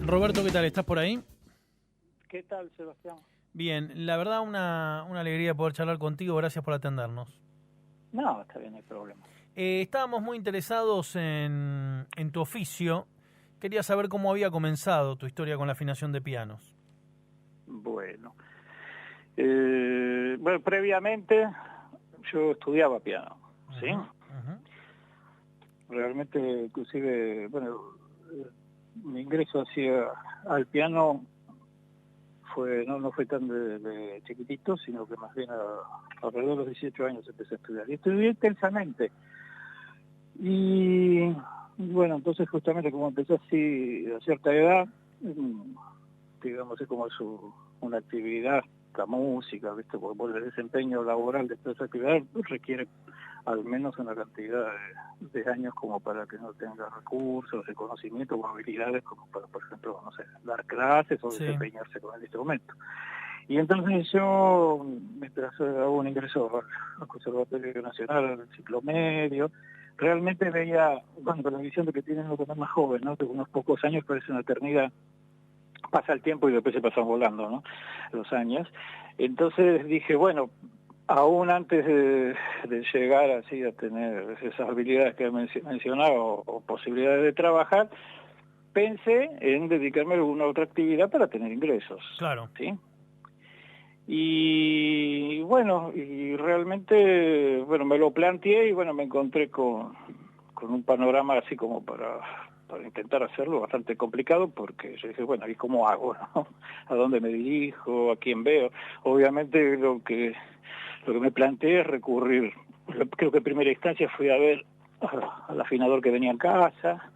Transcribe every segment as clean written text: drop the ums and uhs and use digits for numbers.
Roberto, ¿qué tal? ¿Estás por ahí? ¿Qué tal, Sebastián? Bien, la verdad una alegría poder charlar contigo, gracias por atendernos. No, está bien, no hay problema. Estábamos muy interesados en tu oficio, quería saber cómo había comenzado tu historia con la afinación de pianos. Bueno, previamente yo estudiaba piano, ¿sí? Realmente, inclusive, mi ingreso al piano no fue tan de chiquitito, sino que más bien alrededor de los 18 años empecé a estudiar. Y estudié intensamente. Y bueno, entonces justamente como empecé así a cierta edad, digamos, es como una actividad, la música, ¿viste? Porque el desempeño laboral de esta actividad requiere al menos una cantidad de años como para que no tenga recursos, de conocimiento o habilidades como para, por ejemplo, no sé, dar clases o desempeñarse con el instrumento. Y entonces yo hago un ingreso al Conservatorio Nacional, al ciclo medio. Realmente veía, con la visión de que tienen uno cuando es más joven, ¿no? Que unos pocos años parece una eternidad. Pasa el tiempo y después se pasan volando, ¿no? Los años. Entonces dije, bueno, aún antes de llegar así a tener esas habilidades que he mencionado o posibilidades de trabajar, pensé en dedicarme a alguna otra actividad para tener ingresos. Claro. ¿Sí? Y bueno, y realmente, me lo planteé y me encontré con un panorama así como para intentar hacerlo bastante complicado, porque yo dije, bueno, ¿y cómo hago, no? ¿A dónde me dirijo? ¿A quién veo? Obviamente lo que me planteé es recurrir, creo que en primera instancia fui a ver al afinador que venía en casa,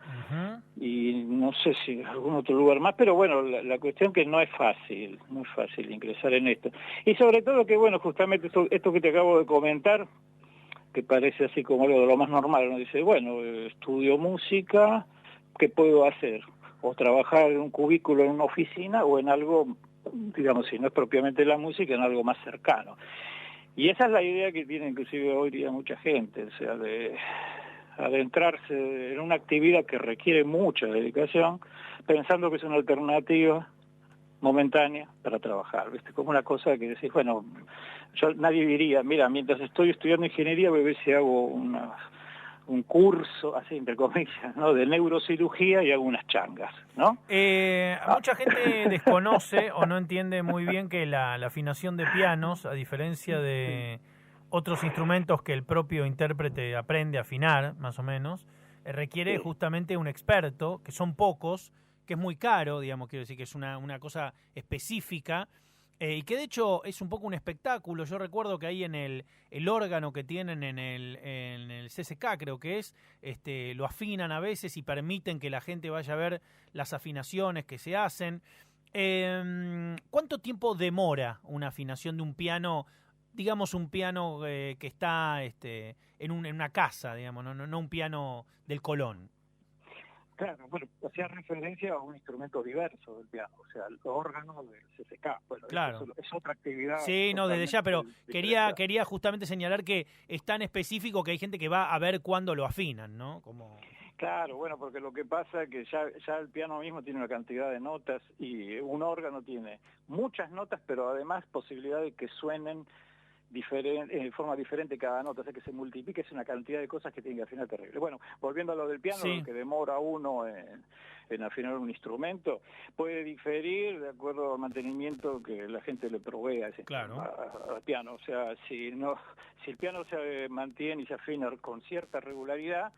y no sé si en algún otro lugar más, pero bueno, la cuestión que no es fácil ingresar en esto. Y sobre todo que, bueno, justamente esto que te acabo de comentar, que parece así como algo de lo más normal, uno dice, bueno, estudio música, ¿qué puedo hacer? O trabajar en un cubículo en una oficina o en algo, digamos, si no es propiamente la música, en algo más cercano. Y esa es la idea que tiene inclusive hoy día mucha gente, o sea, de adentrarse en una actividad que requiere mucha dedicación, pensando que es una alternativa momentánea para trabajar, ¿viste? Como una cosa que decís, bueno, nadie diría, mira, mientras estoy estudiando ingeniería voy a ver si hago un curso, así entre comillas, ¿no? De neurocirugía y hago unas changas, ¿no? Mucha gente desconoce o no entiende muy bien que la afinación de pianos, a diferencia de otros instrumentos que el propio intérprete aprende a afinar, más o menos, requiere justamente un experto, que son pocos, que es muy caro, digamos, quiero decir que es una cosa específica, y que de hecho es un poco un espectáculo. Yo recuerdo que ahí en el órgano que tienen en el CCK, creo que es, lo afinan a veces y permiten que la gente vaya a ver las afinaciones que se hacen. ¿Cuánto tiempo demora una afinación de un piano, digamos un piano que está en una casa, digamos, no un piano del Colón? Claro, bueno, hacía referencia a un instrumento diverso del piano, o sea, el órgano del CCK. Bueno, claro. Es otra actividad. Sí, no, desde ya, pero quería justamente señalar que es tan específico que hay gente que va a ver cuándo lo afinan, ¿no? Claro, bueno, porque lo que pasa es que ya el piano mismo tiene una cantidad de notas y un órgano tiene muchas notas, pero además posibilidad de que suenen en forma diferente cada nota, o sea que se multiplique, es una cantidad de cosas que tienen que afinar terrible. Bueno, volviendo a lo del piano, lo que demora uno en afinar un instrumento puede diferir de acuerdo al mantenimiento que la gente le provee a ese al piano. O sea, si el piano se mantiene y se afina con cierta regularidad,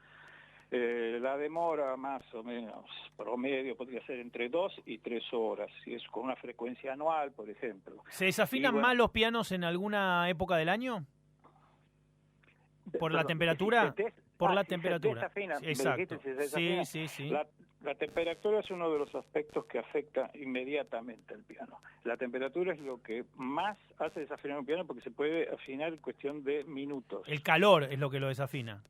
la demora más o menos promedio podría ser entre 2 y 3 horas, si es con una frecuencia anual, por ejemplo. ¿Se desafinan más los pianos en alguna época del año? ¿Por la temperatura? Por la temperatura. Exacto. Sí. La temperatura es uno de los aspectos que afecta inmediatamente al piano. La temperatura es lo que más hace desafinar un piano porque se puede afinar en cuestión de minutos. El calor es lo que lo desafina.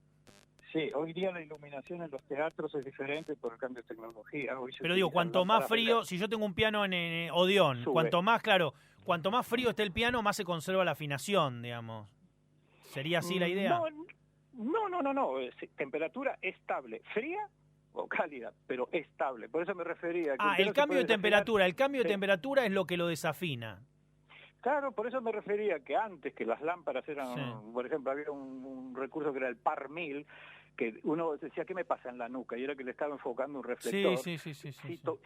Sí, hoy día la iluminación en los teatros es diferente por el cambio de tecnología. Pero digo, cuanto más frío, si yo tengo un piano en Odeón, cuanto más frío esté el piano, más se conserva la afinación, digamos. ¿Sería así la idea? No. Temperatura estable, fría, o cálida, pero estable. Por eso me refería a que El cambio de temperatura. El cambio de sí. temperatura es lo que lo desafina. Claro, por eso me refería que antes que las lámparas eran, Sí. por ejemplo, había un recurso que era el par 1000, que uno decía, ¿qué me pasa en la nuca? Y era que le estaba enfocando un reflector. Sí.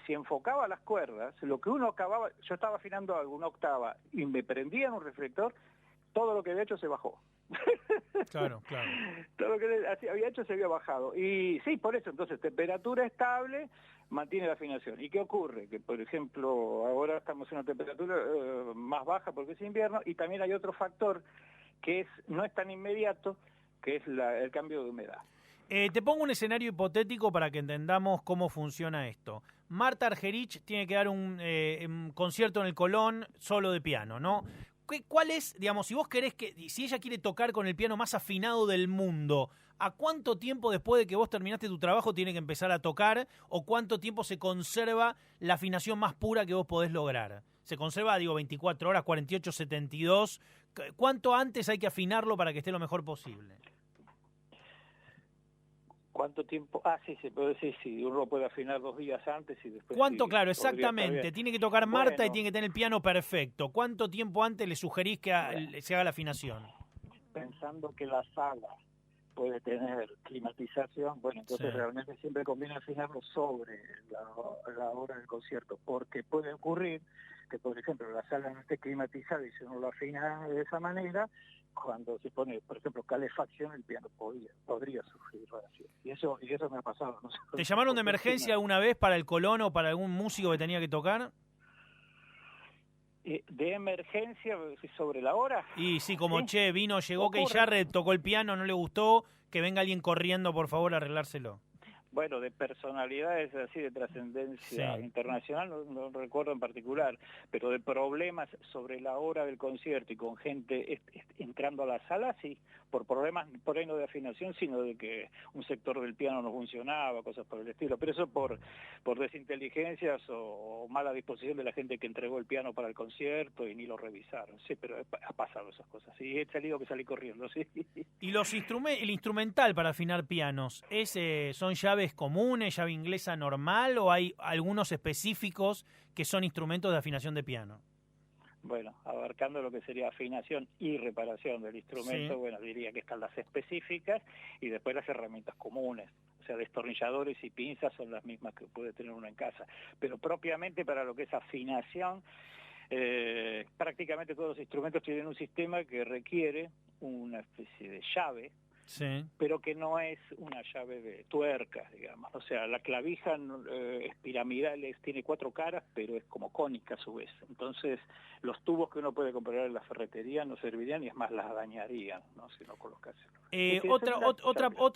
Si enfocaba las cuerdas, lo que uno acababa, yo estaba afinando alguna octava y me prendía en un reflector, todo lo que había hecho se bajó. Claro. Todo lo que había hecho se había bajado. Y sí, por eso, entonces, temperatura estable mantiene la afinación. ¿Y qué ocurre? Que, por ejemplo, ahora estamos en una temperatura más baja porque es invierno, y también hay otro factor que no es tan inmediato, que es el cambio de humedad. Te pongo un escenario hipotético para que entendamos cómo funciona esto. Marta Argerich tiene que dar un concierto en el Colón solo de piano, ¿no? ¿Cuál es, digamos, si vos querés si ella quiere tocar con el piano más afinado del mundo, ¿a cuánto tiempo después de que vos terminaste tu trabajo tiene que empezar a tocar? ¿O cuánto tiempo se conserva la afinación más pura que vos podés lograr? ¿Se conserva, 24 horas, 48, 72? ¿Cuánto antes hay que afinarlo para que esté lo mejor posible? ¿Cuánto tiempo? Sí, se puede decir, sí, uno puede afinar 2 días antes y después... ¿Cuánto? Sí, claro, exactamente. Tiene que tocar Marta y tiene que tener el piano perfecto. ¿Cuánto tiempo antes le sugerís que se haga la afinación? Pensando que la sala puede tener climatización, bueno, entonces realmente siempre conviene afinarlo sobre la hora del concierto, porque puede ocurrir que, por ejemplo, la sala no esté climatizada y si uno lo afina de esa manera, cuando se pone, por ejemplo, calefacción, el piano podría sufrir radiación. Y eso me ha pasado. ¿No? ¿Te llamaron de emergencia alguna vez para el Colón o para algún músico que tenía que tocar? De emergencia sobre la hora. Y sí, como ¿sí? llegó Ocurre. Keyllarre, tocó el piano, no le gustó, que venga alguien corriendo, por favor, a arreglárselo. Bueno, de personalidades así de trascendencia internacional, no recuerdo en particular, pero de problemas sobre la hora del concierto y con gente entrando a la sala, sí, por problemas, por ahí no de afinación, sino de que un sector del piano no funcionaba, cosas por el estilo, pero eso por desinteligencias o mala disposición de la gente que entregó el piano para el concierto y ni lo revisaron, sí, pero ha pasado esas cosas, y he tenido que salir corriendo, sí. ¿Y el instrumental para afinar pianos, son llaves comunes, llave inglesa normal, o hay algunos específicos que son instrumentos de afinación de piano? Bueno, abarcando lo que sería afinación y reparación del instrumento, bueno, diría que están las específicas y después las herramientas comunes. O sea, destornilladores y pinzas son las mismas que puede tener uno en casa. Pero propiamente para lo que es afinación, prácticamente todos los instrumentos tienen un sistema que requiere una especie de llave, pero que no es una llave de tuercas, digamos. O sea, la clavija es piramidal, tiene 4 caras, pero es como cónica a su vez. Entonces, los tubos que uno puede comprar en la ferretería no servirían y es más las dañarían, ¿no? Si no colocas.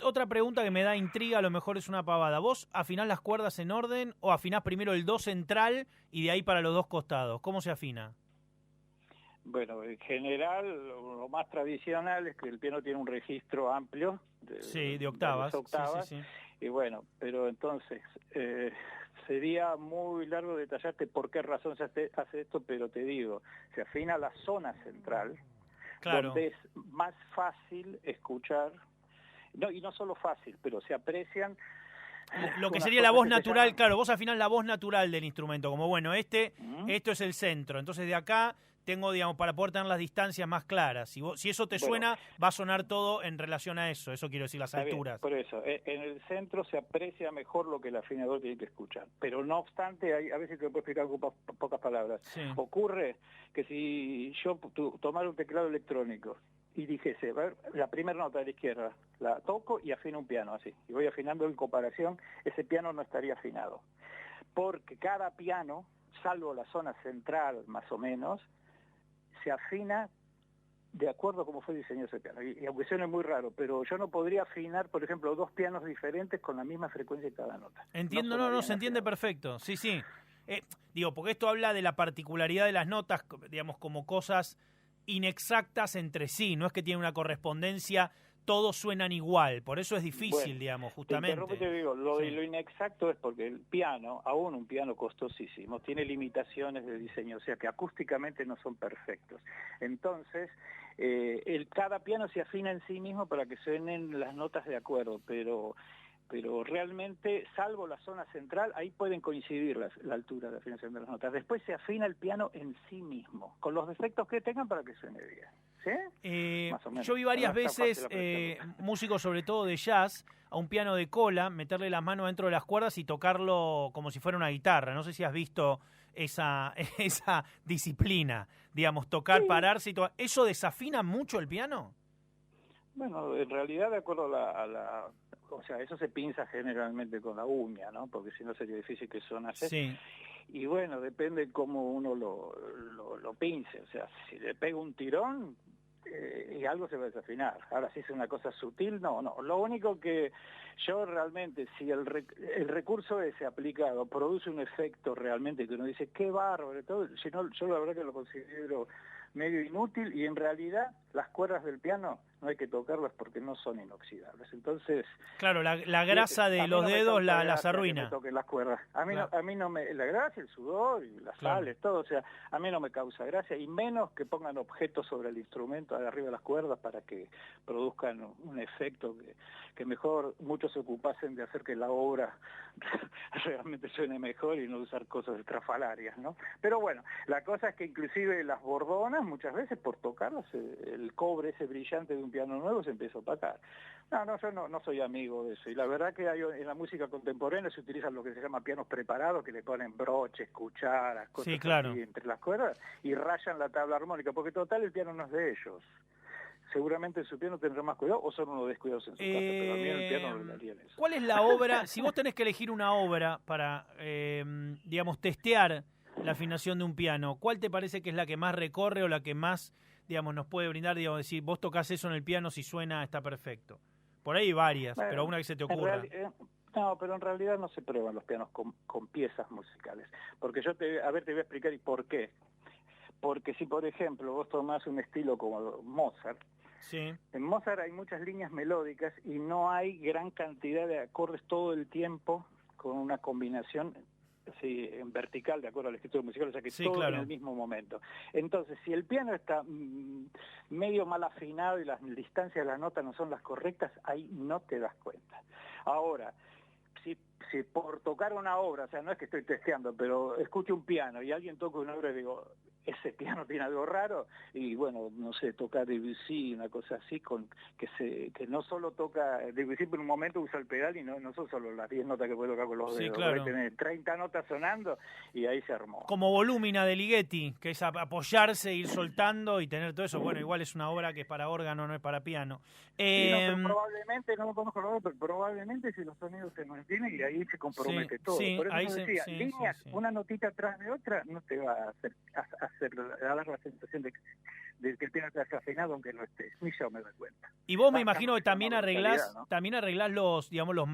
Otra pregunta que me da intriga, a lo mejor es una pavada. ¿Vos afinás las cuerdas en orden o afinás primero el do central y de ahí para los dos costados? ¿Cómo se afina? Bueno, en general, lo más tradicional es que el piano tiene un registro amplio de octavas. Sí. Y bueno, pero entonces sería muy largo detallarte por qué razón se hace esto, pero te digo, se afina la zona central, donde es más fácil escuchar, y no solo fácil, pero se aprecian lo que sería la voz natural, claro, vos afinás la voz natural del instrumento, como bueno, esto es el centro, entonces de acá tengo, digamos, para poder tener las distancias más claras. Si eso te suena, va a sonar todo en relación a eso quiero decir, las alturas. Bien, por eso, en el centro se aprecia mejor lo que el afinador tiene que escuchar, pero no obstante, a veces te lo puedo explicar con pocas palabras. Ocurre que si yo tomara un teclado electrónico y dijese, a ver, la primera nota de la izquierda, la toco y afino un piano así, y voy afinando en comparación, ese piano no estaría afinado, porque cada piano, salvo la zona central más o menos, se afina de acuerdo a cómo fue diseñado ese piano. Y aunque suene muy raro, pero yo no podría afinar, por ejemplo, 2 pianos diferentes con la misma frecuencia de cada nota. Entiendo, no, se entiende perfecto, sí. Porque esto habla de la particularidad de las notas, digamos, como cosas inexactas entre sí, no es que tienen una correspondencia, todos suenan igual, por eso es difícil, digamos, justamente. Te digo, lo inexacto es porque el piano, aún un piano costosísimo, tiene limitaciones de diseño, o sea que acústicamente no son perfectos. Entonces, cada piano se afina en sí mismo para que suenen las notas de acuerdo, pero pero realmente, salvo la zona central, ahí pueden coincidir la altura de afinación de las notas. Después se afina el piano en sí mismo, con los defectos que tengan para que suene bien. ¿Sí? Más o menos. Yo vi varias veces músicos, sobre todo de jazz, a un piano de cola, meterle las manos dentro de las cuerdas y tocarlo como si fuera una guitarra. No sé si has visto esa disciplina, digamos, tocar, sí, pararse y todo. ¿Eso desafina mucho el piano? Bueno, en realidad, de acuerdo o sea, eso se pinza generalmente con la uña, ¿no? Porque si no sería difícil que sonase. Sí. Y bueno, depende cómo uno lo pince. O sea, si le pega un tirón, y algo se va a desafinar. Ahora, si es una cosa sutil, no. Lo único que yo realmente, si el recurso ese aplicado produce un efecto realmente que uno dice, qué bárbaro, todo, si no, yo la verdad que lo considero medio inútil, y en realidad las cuerdas del piano no hay que tocarlas porque no son inoxidables. Entonces, claro, la grasa de los dedos las arruina. Que me toquen las cuerdas. A mí no me, la grasa, el sudor y las sales, todo, o sea, a mí no me causa gracia, y menos que pongan objetos sobre el instrumento de arriba de las cuerdas para que produzcan un efecto que mejor muchos se ocupasen de hacer que la obra realmente suene mejor y no usar cosas estrafalarias, ¿no? Pero bueno, la cosa es que inclusive las bordonas, muchas veces por tocarlas, el cobre ese brillante de un piano nuevo se empieza a opacar. Yo no soy amigo de eso, y la verdad que en la música contemporánea se utilizan lo que se llama pianos preparados, que le ponen broches, cucharas, cosas, sí, claro, así entre las cuerdas, y rayan la tabla armónica, porque total el piano no es de ellos. Seguramente su piano tendrá más cuidado, o son unos descuidados en su casa, pero a mí el piano no le harían eso. ¿Cuál es la obra, si vos tenés que elegir una obra para, digamos, testear la afinación de un piano, cuál te parece que es la que más recorre o la que más, digamos, nos puede brindar, digamos, decir, vos tocás eso en el piano, si suena, está perfecto? Por ahí hay varias, pero una que se te ocurra. No, pero en realidad no se prueban los pianos con piezas musicales, porque te voy a explicar y por qué. Porque si, por ejemplo, vos tomás un estilo como Mozart, sí, en Mozart hay muchas líneas melódicas y no hay gran cantidad de acordes todo el tiempo con una combinación así, en vertical, de acuerdo al escritura musical, o sea que sí, todo claro, en el mismo momento. Entonces, si el piano está medio mal afinado y las distancias de las notas no son las correctas, ahí no te das cuenta. Ahora, si por tocar una obra, o sea, no es que estoy testeando, pero escucho un piano y alguien toca una obra y digo, ese piano tiene algo raro, y bueno, no sé, toca Debussy, una cosa así, que no solo toca Debussy, por un momento usa el pedal y no son solo las 10 notas que puede tocar con los dedos, claro, puede tener 30 notas sonando y ahí se armó. Como Volúmina de Ligeti, que es apoyarse, ir soltando y tener todo eso. Bueno, igual es una obra que es para órgano, no es para piano. Pero probablemente, no lo conozco la obra, pero probablemente si los sonidos se mantienen y ahí se compromete todo. Sí, por eso ahí decía, líneas, una notita atrás de otra, no te va a dar la sensación de que el piano está desafinado aunque no esté, ni yo me doy cuenta. Y vos me imagino que también arreglás, ¿no? También arreglás los, digamos, los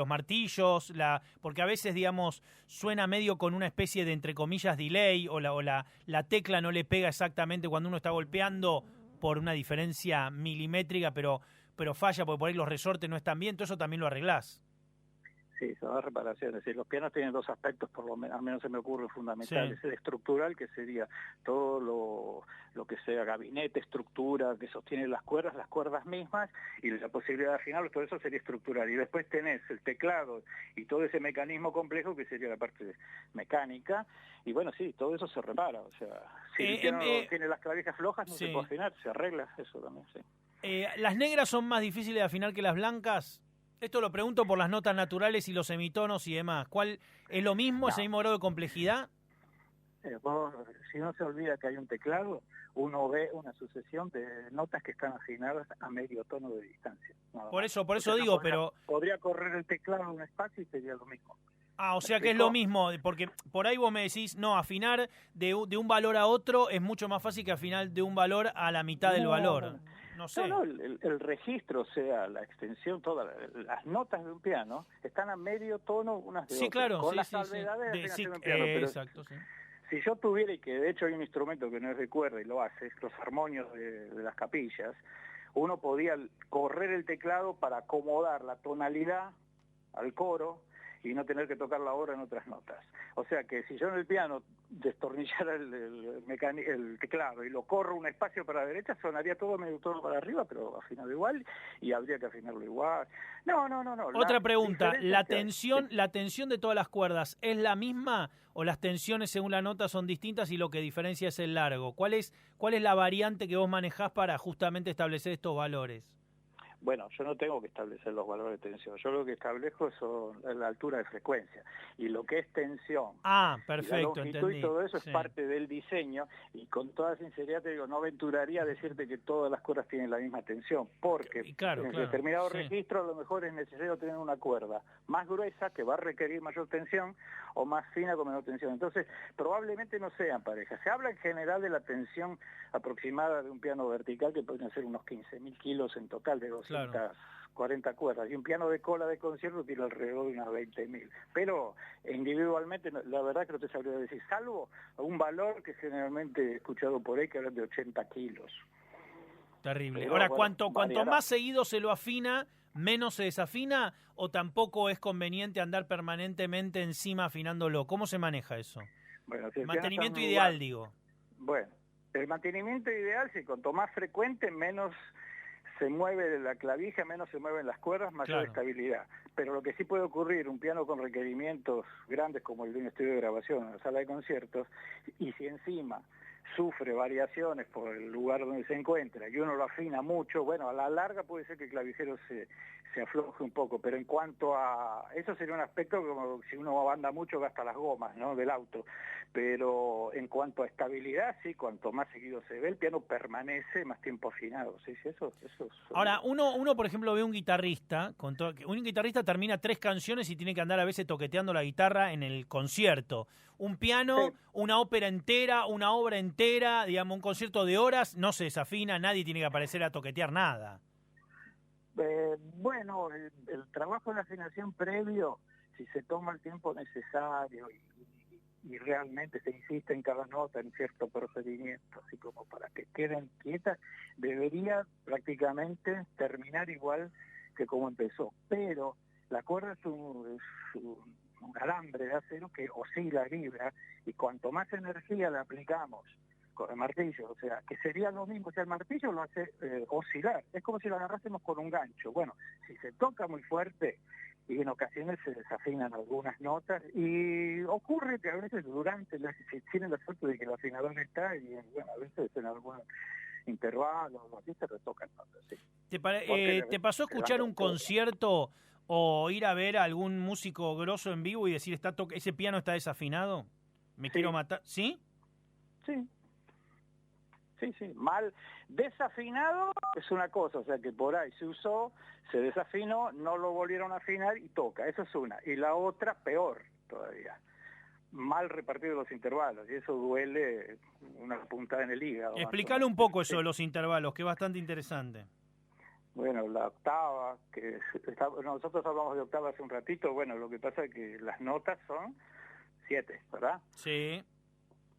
martillos, porque a veces, digamos, suena medio con una especie de, entre comillas, delay, o la tecla no le pega exactamente cuando uno está golpeando por una diferencia milimétrica, pero falla porque por ahí los resortes no están bien, todo eso también lo arreglás. Sí, son las reparaciones. Sí, los pianos tienen dos aspectos, por lo menos, al menos se me ocurren fundamentales. Sí. El estructural, que sería todo lo que sea gabinete, estructura, que sostiene las cuerdas mismas, y la posibilidad de afinar, todo eso sería estructural. Y después tenés el teclado y todo ese mecanismo complejo, que sería la parte mecánica. Y bueno, sí, todo eso se repara. O sea, si el piano tiene las clavijas flojas, no se puede afinar, se arregla eso también, sí. ¿Las negras son más difíciles de afinar que las blancas? Esto lo pregunto por las notas naturales y los semitonos y demás. ¿Cuál es lo mismo, ese mismo grado de complejidad? Si no se olvida que hay un teclado, uno ve una sucesión de notas que están afinadas a medio tono de distancia. Por eso digo, pero... Podría correr el teclado un espacio y sería lo mismo. Ah, o sea que es lo mismo, porque por ahí vos me decís, no, afinar de un valor a otro es mucho más fácil que afinar de un valor a la mitad del valor. No sé. No, el registro, o sea, la extensión, todas las notas de un piano están a medio tono unas de otras. Claro, con las salvedades de afinación de un piano. Pero exacto, sí. Si yo tuviera, y que de hecho hay un instrumento que no es de cuerda y lo hace, los armonios de las capillas, uno podía correr el teclado para acomodar la tonalidad al coro y no tener que tocar la obra en otras notas. O sea que si yo en el piano destornillara el teclado y lo corro un espacio para la derecha, sonaría todo para arriba, pero afinado igual, y habría que afinarlo igual. No. Otra pregunta, ¿la sí. tensión de todas las cuerdas es la misma o las tensiones según la nota son distintas y lo que diferencia es el largo? ¿Cuál es la variante que vos manejás para justamente establecer estos valores? Bueno, yo no tengo que establecer los valores de tensión, yo lo que establezco es la altura de frecuencia, y lo que es tensión Ah, y la perfecto, longitud entendí. y todo eso es Sí. parte del diseño, y con toda sinceridad te digo, no aventuraría a decirte que todas las cuerdas tienen la misma tensión, porque Claro, en claro. determinado Sí. registro a lo mejor es necesario tener una cuerda más gruesa que va a requerir mayor tensión o más fina con menor tensión. Entonces, probablemente no sean parejas. Se habla en general de la tensión aproximada de un piano vertical, que pueden ser unos 15.000 kilos en total, de Claro. 240 cuerdas, y un piano de cola de concierto tiene alrededor de unas 20.000. Pero individualmente, la verdad que no te sabría decir, salvo un valor que generalmente he escuchado por ahí que hablan de 80 kilos. Terrible. Pero, Ahora, bueno, cuanto variará. más seguido se lo afina, menos se desafina, o tampoco es conveniente andar permanentemente encima afinándolo. ¿Cómo se maneja eso? Bueno, si El el piano está en mantenimiento un ideal, lugar, digo. bueno, el mantenimiento ideal, si cuanto más frecuente, menos se mueve la clavija, menos se mueven las cuerdas, mayor Claro. estabilidad. Pero lo que sí puede ocurrir, un piano con requerimientos grandes como el de un estudio de grabación, una sala de conciertos, y si encima sufre variaciones por el lugar donde se encuentra y uno lo afina mucho, bueno, a la larga puede ser que el clavijero se afloje un poco, pero en cuanto a... Eso sería un aspecto como si uno anda mucho gasta las gomas, ¿no?, del auto, pero en cuanto a estabilidad, sí, cuanto más seguido se ve, el piano permanece más tiempo afinado, sí, eso es Ahora, seguro. uno por ejemplo, ve un guitarrista, un guitarrista termina 3 canciones y tiene que andar a veces toqueteando la guitarra en el concierto. Un piano, Sí. una ópera entera, una obra entera, digamos, un concierto de horas, no se desafina, nadie tiene que aparecer a toquetear nada. Bueno, el trabajo de afinación previo, si se toma el tiempo necesario y realmente se insiste en cada nota en cierto procedimiento, así como para que queden quietas, debería prácticamente terminar igual que como empezó. Pero la cuerda es un alambre de acero que oscila, vibra, y cuanto más energía le aplicamos con el martillo, o sea, que sería lo mismo, o sea, el martillo lo hace oscilar, es como si lo agarrásemos con un gancho. Bueno, si se toca muy fuerte, y en ocasiones se desafinan algunas notas, y ocurre que a veces si tienen la suerte de que el afinador está, y bueno, a veces en algún intervalo, así se retocan notas, sí. Porque ¿Te pasó a se dan escuchar un con todo. concierto o ir a ver a algún músico grosso en vivo y decir, ese piano está desafinado? ¿Me quiero Sí, matar? ¿Sí? sí. Sí, mal desafinado es una cosa, o sea que por ahí se usó, se desafinó, no lo volvieron a afinar y toca, eso es una. Y la otra, peor todavía, mal repartidos los intervalos, y eso duele una puntada en el hígado más o Explícale menos. un poco eso Sí. de los intervalos, que es bastante interesante. Bueno, la octava, nosotros hablamos de octava hace un ratito, bueno, lo que pasa es que las notas son 7, ¿verdad? Sí,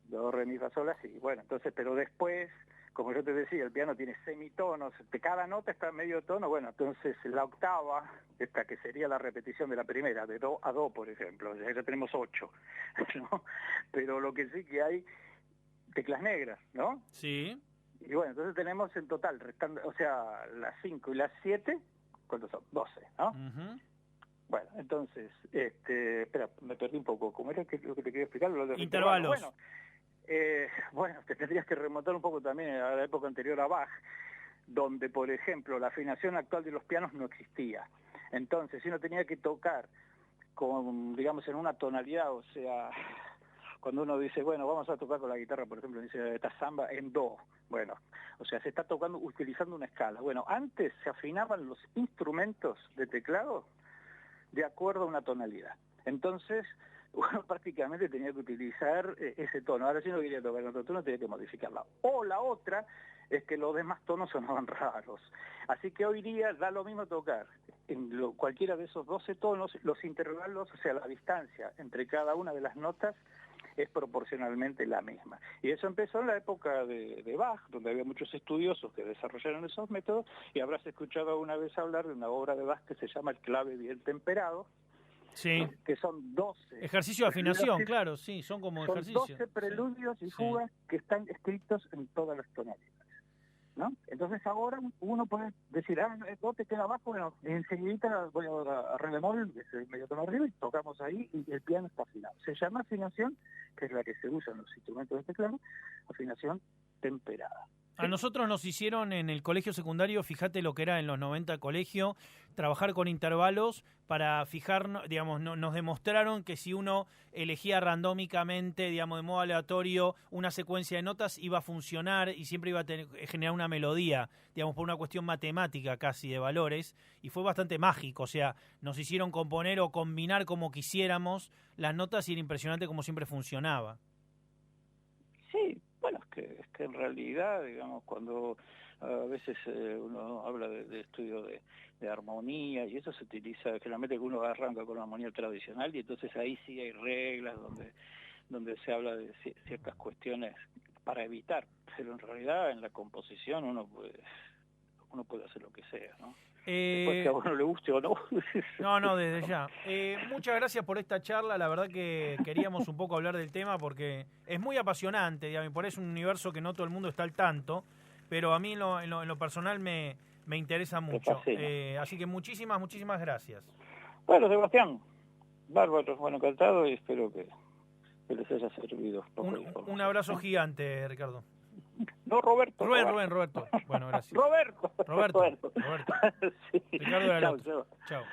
Do, re, mi, fa, sol, así. Bueno, entonces, pero después, como yo te decía, el piano tiene semitonos, de cada nota está en medio tono, bueno, entonces la octava, esta que sería la repetición de la primera, de do a do, por ejemplo, ya tenemos 8, ¿no? Pero lo que sí que hay, teclas negras, ¿no? sí. Y bueno, entonces tenemos en total, restando, o sea, las 5 y las 7, ¿cuántos son? 12, ¿no? Ujú. Bueno, entonces, espera, me perdí un poco, ¿cómo era lo que te quería explicar? Lo de los intervalos. Intervalos. Bueno, te tendrías que remontar un poco también a la época anterior a Bach, donde, por ejemplo, la afinación actual de los pianos no existía. Entonces, si uno tenía que tocar con, digamos, en una tonalidad, o sea, cuando uno dice, bueno, vamos a tocar con la guitarra, por ejemplo, dice esta samba en do, bueno, o sea, se está tocando utilizando una escala. Bueno, antes se afinaban los instrumentos de teclado de acuerdo a una tonalidad. Entonces, uno prácticamente tenía que utilizar ese tono. Ahora, si uno quería tocar en otro tono, tenía que modificarla. O la otra es que los demás tonos sonaban raros. Así que hoy día da lo mismo tocar en cualquiera de esos 12 tonos, los intervalos, o sea, la distancia entre cada una de las notas es proporcionalmente la misma. Y eso empezó en la época de Bach, donde había muchos estudiosos que desarrollaron esos métodos, y habrás escuchado una vez hablar de una obra de Bach que se llama El clave bien temperado, Sí. que son 12. Ejercicio de afinación, claro, sí, son como son ejercicios. 12 preludios y Sí. fugas que están escritos en todas las tonalidades, ¿no? Entonces ahora uno puede decir, ¿no te queda abajo? Bueno, enseguida voy a re bemol, que es el medio tono arriba, y tocamos ahí y el piano está afinado. Se llama afinación, que es la que se usa en los instrumentos de teclado, afinación temperada. A nosotros nos hicieron en el colegio secundario, fíjate lo que era en los 90 el colegio, trabajar con intervalos para fijar, digamos, nos demostraron que si uno elegía randómicamente, digamos, de modo aleatorio, una secuencia de notas iba a funcionar y siempre iba a generar una melodía, digamos, por una cuestión matemática casi de valores, y fue bastante mágico, o sea, nos hicieron componer o combinar como quisiéramos las notas y era impresionante como siempre funcionaba. Sí, bueno, es que en realidad, digamos, cuando a veces uno habla de estudio de armonía y eso se utiliza, generalmente que uno arranca con la armonía tradicional y entonces ahí sí hay reglas donde se habla de ciertas cuestiones para evitar, pero en realidad en la composición uno puede hacer lo que sea, ¿no? Después que a uno le guste o no. No, desde ya. Muchas gracias por esta charla. La verdad que queríamos un poco hablar del tema porque es muy apasionante, digamos, y por eso es un universo que no todo el mundo está al tanto, pero a mí en lo personal me interesa mucho. Así que muchísimas gracias. Bueno, Sebastián, bárbaro, bueno, encantado y espero que les haya servido. Un abrazo gigante, Ricardo. No, Roberto. Roberto. Bueno, gracias. Roberto. Roberto. Sí. Ricardo era el otro. Chao.